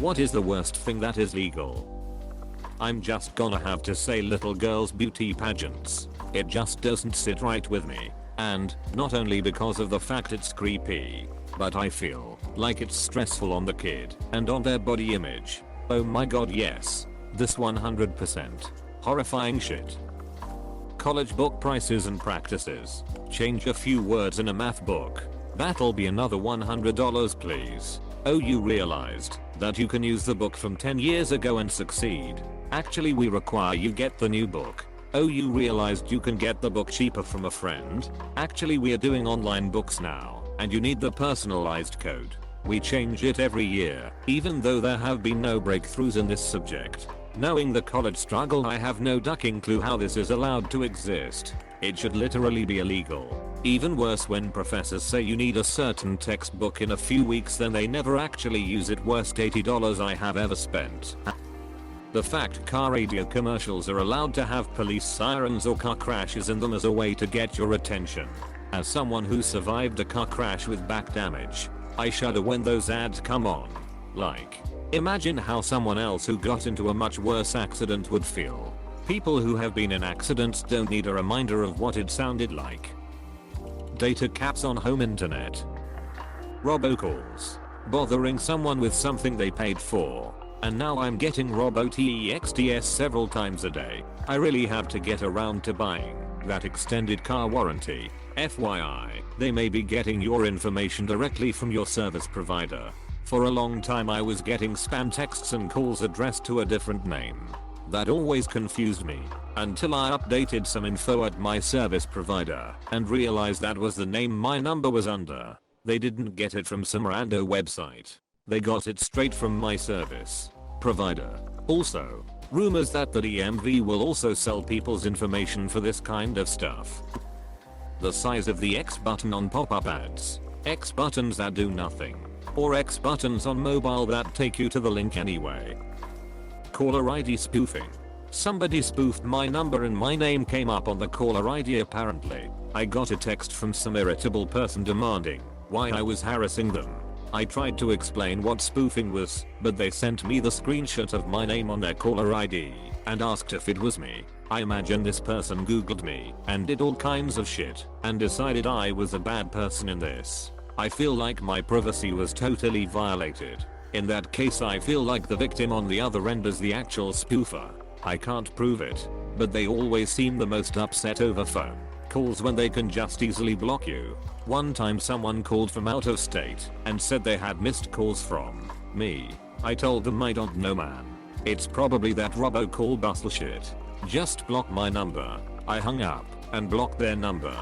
What is the worst thing that is legal? I'm just gonna have to say little girls' beauty pageants. It just doesn't sit right with me. And not only because of the fact it's creepy, but I feel like it's stressful on the kid and on their body image. Oh my god, yes. This 100% horrifying shit. College book prices and practices. Change a few words in a math book. That'll be another $100 please. Oh, you realized that you can use the book from 10 years ago and succeed. Actually, we require you get the new book. Oh, you realized you can get the book cheaper from a friend? Actually, we are doing online books now, and you need the personalized code. We change it every year, even though there have been no breakthroughs in this subject. Knowing the college struggle, I have no ducking clue how this is allowed to exist. It should literally be illegal. Even worse when professors say you need a certain textbook in a few weeks, then they never actually use it. Worst $80 I have ever spent. The fact car radio commercials are allowed to have police sirens or car crashes in them as a way to get your attention. As someone who survived a car crash with back damage, I shudder when those ads come on. Like, imagine how someone else who got into a much worse accident would feel. People who have been in accidents don't need a reminder of what it sounded like. Data caps on home internet. Robocalls. Bothering someone with something they paid for. And now I'm getting robo-texts several times a day. I really have to get around to buying that extended car warranty. FYI, they may be getting your information directly from your service provider. For a long time I was getting spam texts and calls addressed to a different name. That always confused me, until I updated some info at my service provider and realized that was the name my number was under. They didn't get it from some rando website. They got it straight from my service provider. Also, rumors that the DMV will also sell people's information for this kind of stuff. The size of the X button on pop-up ads. X buttons that do nothing. Or X buttons on mobile that take you to the link anyway. Caller ID spoofing. Somebody spoofed my number and my name came up on the caller ID apparently. I got a text from some irritable person demanding why I was harassing them. I tried to explain what spoofing was, but they sent me the screenshot of my name on their caller ID and asked if it was me. I imagine this person googled me and did all kinds of shit and decided I was a bad person in this. I feel like my privacy was totally violated. In that case I feel like the victim on the other end is the actual spoofer. I can't prove it, but they always seem the most upset over phone calls when they can just easily block you. One time someone called from out of state and said they had missed calls from me. I told them I don't know, man. It's probably that robocall bullshit. Just block my number. I hung up and blocked their number.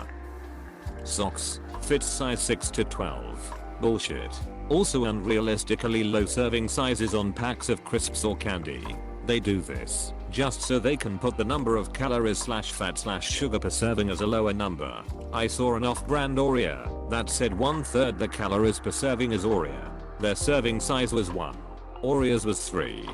Socks. Fits size 6 to 12. Bullshit. Also unrealistically low serving sizes on packs of crisps or candy. They do this just so they can put the number of calories /fat /sugar per serving as a lower number. I saw an off-brand Oreo that said 1/3 the calories per serving is Oreo. Their serving size was 1. Oreos was 3.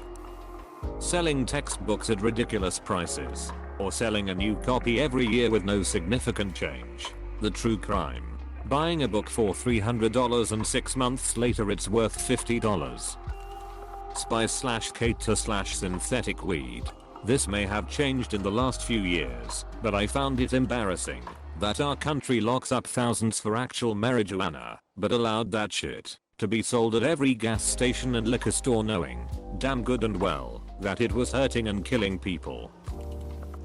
Selling textbooks at ridiculous prices. Or selling a new copy every year with no significant change. The true crime. Buying a book for $300 and 6 months later it's worth $50. Spice cater synthetic weed. This may have changed in the last few years, but I found it embarrassing that our country locks up thousands for actual marijuana, but allowed that shit to be sold at every gas station and liquor store knowing damn good and well that it was hurting and killing people.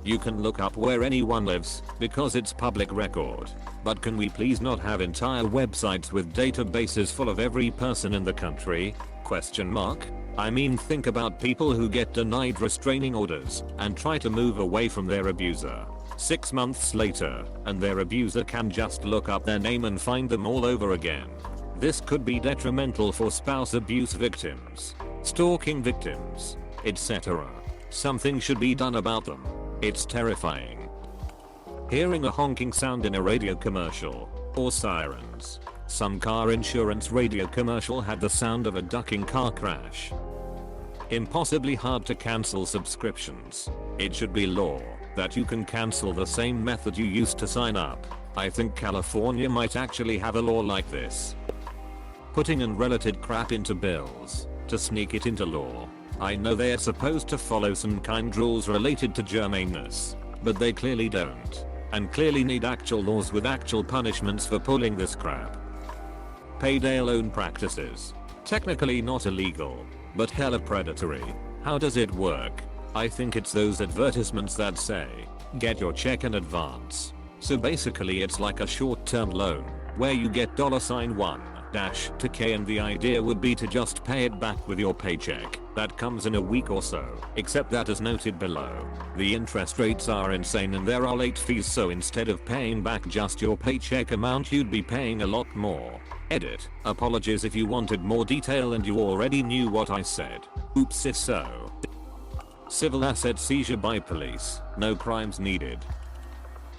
You can look up where anyone lives because it's public record, but can we please not have entire websites with databases full of every person in the country? Question mark. I mean, think about people who get denied restraining orders and try to move away from their abuser. 6 months later, and their abuser can just look up their name and find them all over again. This could be detrimental for spouse abuse victims, stalking victims, etc. Something should be done about them. It's terrifying. Hearing a honking sound in a radio commercial, or sirens. Some car insurance radio commercial had the sound of a ducking car crash. Impossibly hard to cancel subscriptions. It should be law that you can cancel the same method you used to sign up. I think California might actually have a law like this. Putting unrelated crap into bills. to sneak it into law. I know they're supposed to follow some kind rules related to germaneness, but they clearly don't, and clearly need actual laws with actual punishments for pulling this crap. Payday loan practices. Technically not illegal, but hella predatory. How does it work? I think it's those advertisements that say, get your check in advance. So basically it's like a short-term loan, where you get $1-2K and the idea would be to just pay it back with your paycheck that comes in a week or so, except that as noted below, the interest rates are insane and there are late fees, so instead of paying back just your paycheck amount you'd be paying a lot more. Edit. Apologies if you wanted more detail and you already knew what I said. Oops, if so. Civil asset seizure by police. No crimes needed.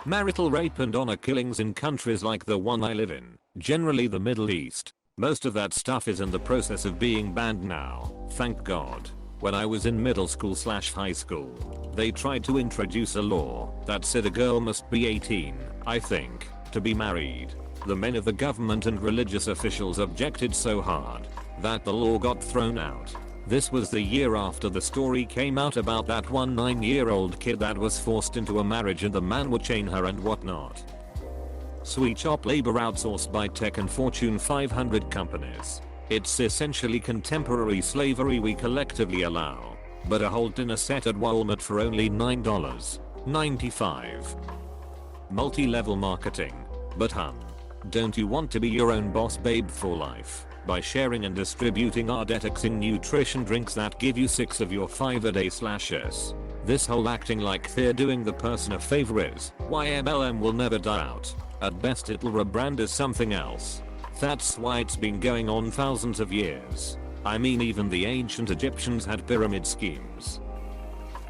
Marital rape and honor killings in countries like the one I live in, generally the Middle East. Most of that stuff is in the process of being banned now, thank God. When I was in middle school/high school, they tried to introduce a law that said a girl must be 18, I think, to be married. The men of the government and religious officials objected so hard that the law got thrown out. This was the year after the story came out about that one 9-year-old kid that was forced into a marriage and the man would chain her and whatnot. Sweet shop labor outsourced by tech and Fortune 500 companies. It's essentially contemporary slavery we collectively allow, but a whole dinner set at Walmart for only $9.95. Multi-level marketing. But don't you want to be your own boss babe for life? By sharing and distributing our detoxing nutrition drinks that give you 6 of your 5 a day/s. This whole acting like they're doing the person a favor is why MLM will never die out. At best it'll rebrand as something else. That's why it's been going on thousands of years. I mean even the ancient Egyptians had pyramid schemes.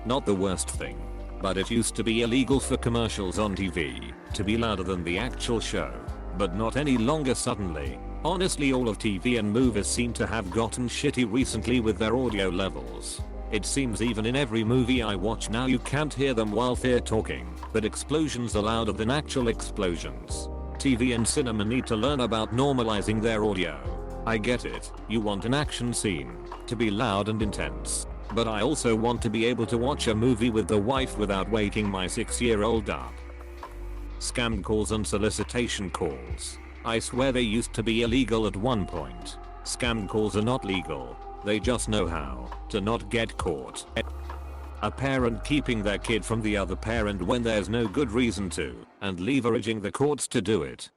Not the worst thing, but it used to be illegal for commercials on TV to be louder than the actual show, but not any longer suddenly. Honestly, all of TV and movies seem to have gotten shitty recently with their audio levels. It seems even in every movie I watch now you can't hear them while they're talking, but explosions are louder than actual explosions. TV and cinema need to learn about normalizing their audio. I get it, you want an action scene to be loud and intense, but I also want to be able to watch a movie with the wife without waking my 6-year-old up. Scam calls and solicitation calls. I swear they used to be illegal at one point. Scam calls are not legal, they just know how to not get caught. A parent keeping their kid from the other parent when there's no good reason to, and leveraging the courts to do it.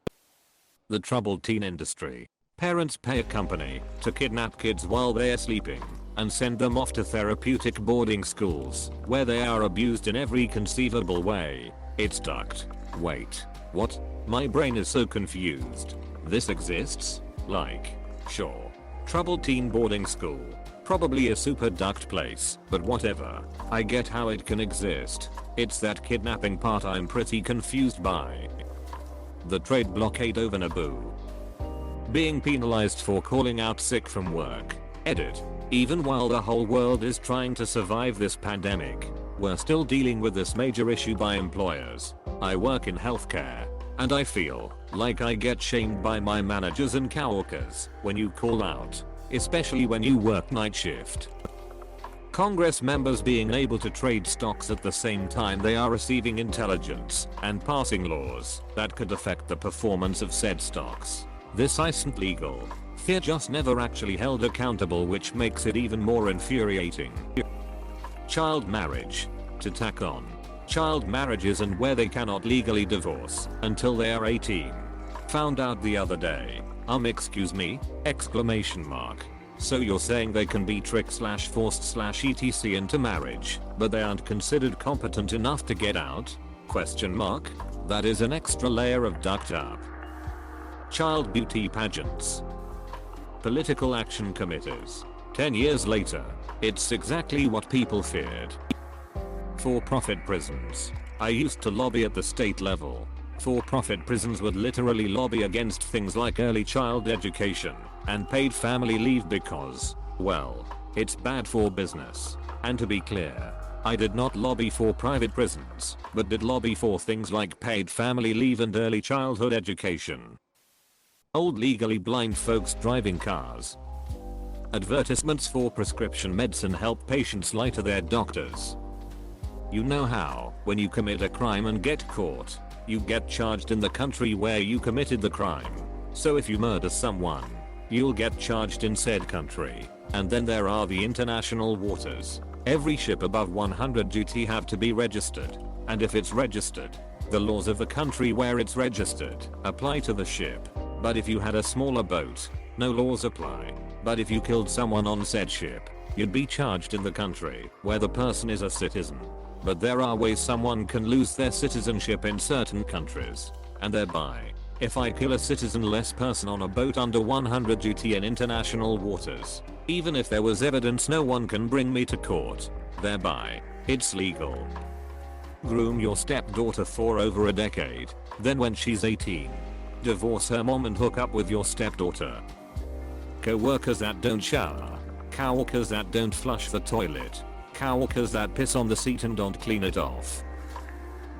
The troubled teen industry. Parents pay a company to kidnap kids while they're sleeping and send them off to therapeutic boarding schools where they are abused in every conceivable way. It's ducked. Wait, what? My brain is so confused. This exists? Like, sure. Troubled teen boarding school. Probably a super ducked place, but whatever. I get how it can exist. It's that kidnapping part I'm pretty confused by. The trade blockade over Naboo. Being penalized for calling out sick from work. Edit. Even while the whole world is trying to survive this pandemic, we're still dealing with this major issue by employers. I work in healthcare, and I feel like I get shamed by my managers and coworkers when you call out, especially when you work night shift. Congress members being able to trade stocks at the same time they are receiving intelligence and passing laws that could affect the performance of said stocks. This isn't legal. They're just never actually held accountable, which makes it even more infuriating. Child marriage. To tack on, child marriages and where they cannot legally divorce until they are 18. Found out the other day. Excuse me? Exclamation mark. So you're saying they can be tricked/forced/etc into marriage, but they aren't considered competent enough to get out? Question mark? That is an extra layer of ducked up. Child beauty pageants. Political action committees. 10 years later, it's exactly what people feared. For-profit prisons. I used to lobby at the state level. For-profit prisons would literally lobby against things like early child education and paid family leave because, well, it's bad for business. And to be clear, I did not lobby for private prisons, but did lobby for things like paid family leave and early childhood education. Old legally blind folks driving cars. Advertisements for prescription medicine help patients lie to their doctors. You know how, when you commit a crime and get caught, you get charged in the country where you committed the crime. So if you murder someone, you'll get charged in said country. And then there are the international waters. Every ship above 100 duty have to be registered. And if it's registered, the laws of the country where it's registered apply to the ship. But if you had a smaller boat, no laws apply. But if you killed someone on said ship, you'd be charged in the country where the person is a citizen. But there are ways someone can lose their citizenship in certain countries. And thereby, if I kill a citizenless person on a boat under 100 duty in international waters, even if there was evidence, no one can bring me to court. Thereby, it's legal. Groom your stepdaughter for over a decade. Then when she's 18, divorce her mom and hook up with your stepdaughter. Co-workers that don't shower. Coworkers that don't flush the toilet. Coworkers that piss on the seat and don't clean it off.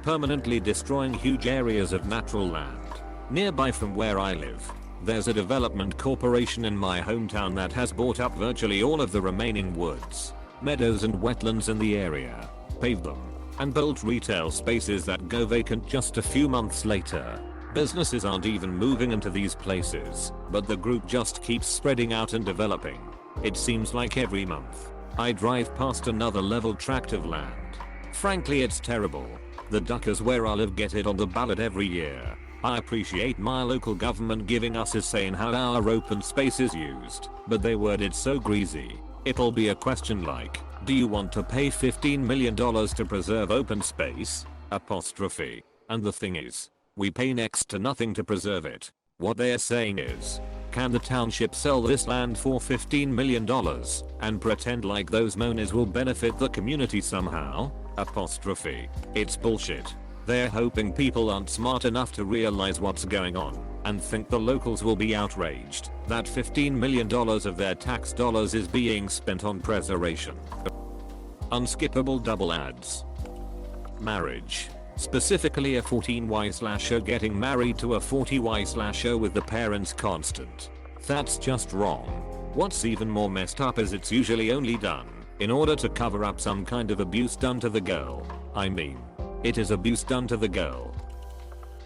Permanently destroying huge areas of natural land. Nearby from where I live, there's a development corporation in my hometown that has bought up virtually all of the remaining woods, meadows and wetlands in the area, paved them, and built retail spaces that go vacant just a few months later. Businesses aren't even moving into these places, but the group just keeps spreading out and developing. It seems like every month, I drive past another level tract of land. Frankly, it's terrible. The Duckers where I live get it on the ballot every year. I appreciate my local government giving us a say in how our open space is used, but they word it so greasy. It'll be a question like, do you want to pay $15 million to preserve open space? Apostrophe. And the thing is, we pay next to nothing to preserve it. What they're saying is, can the township sell this land for $15 million and pretend like those monies will benefit the community somehow? Apostrophe. It's bullshit. They're hoping people aren't smart enough to realize what's going on and think the locals will be outraged that $15 million of their tax dollars is being spent on preservation. Unskippable double ads. Marriage. Specifically a 14Y/O getting married to a 40Y/O with the parents constant. That's just wrong. What's even more messed up is it's usually only done in order to cover up some kind of abuse done to the girl. I mean, it is abuse done to the girl.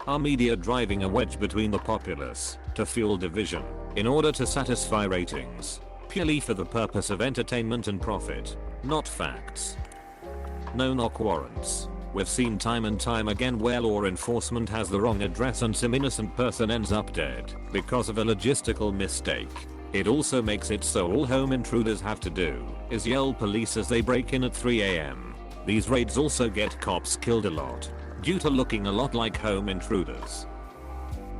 Our media driving a wedge between the populace to fuel division in order to satisfy ratings, purely for the purpose of entertainment and profit, not facts. No knock warrants. We've seen time and time again where law enforcement has the wrong address and some innocent person ends up dead because of a logistical mistake. It also makes it so all home intruders have to do is yell police as they break in at 3 AM. These raids also get cops killed a lot due to looking a lot like home intruders.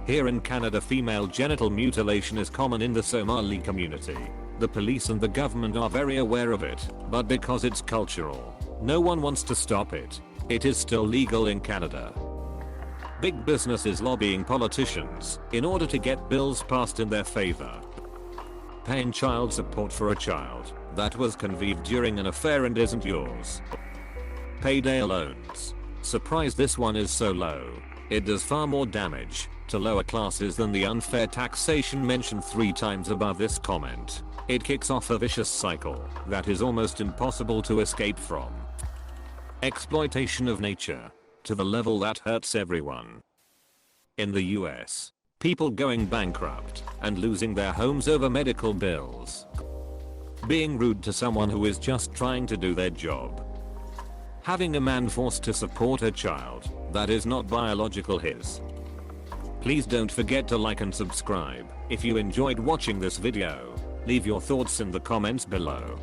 Here in Canada, female genital mutilation is common in the Somali community. The police and the government are very aware of it, but because it's cultural, no one wants to stop it. It is still legal in Canada. Big business is lobbying politicians in order to get bills passed in their favor. Paying child support for a child that was conceived during an affair and isn't yours. Payday loans. Surprised this one is so low. It does far more damage to lower classes than the unfair taxation mentioned 3 times above this comment. It kicks off a vicious cycle that is almost impossible to escape from. Exploitation of nature to the level that hurts everyone. In the US, people going bankrupt and losing their homes over medical bills. Being rude to someone who is just trying to do their job. Having a man forced to support a child that is not biological his. Please don't forget to like and subscribe if you enjoyed watching this video. Leave your thoughts in the comments below.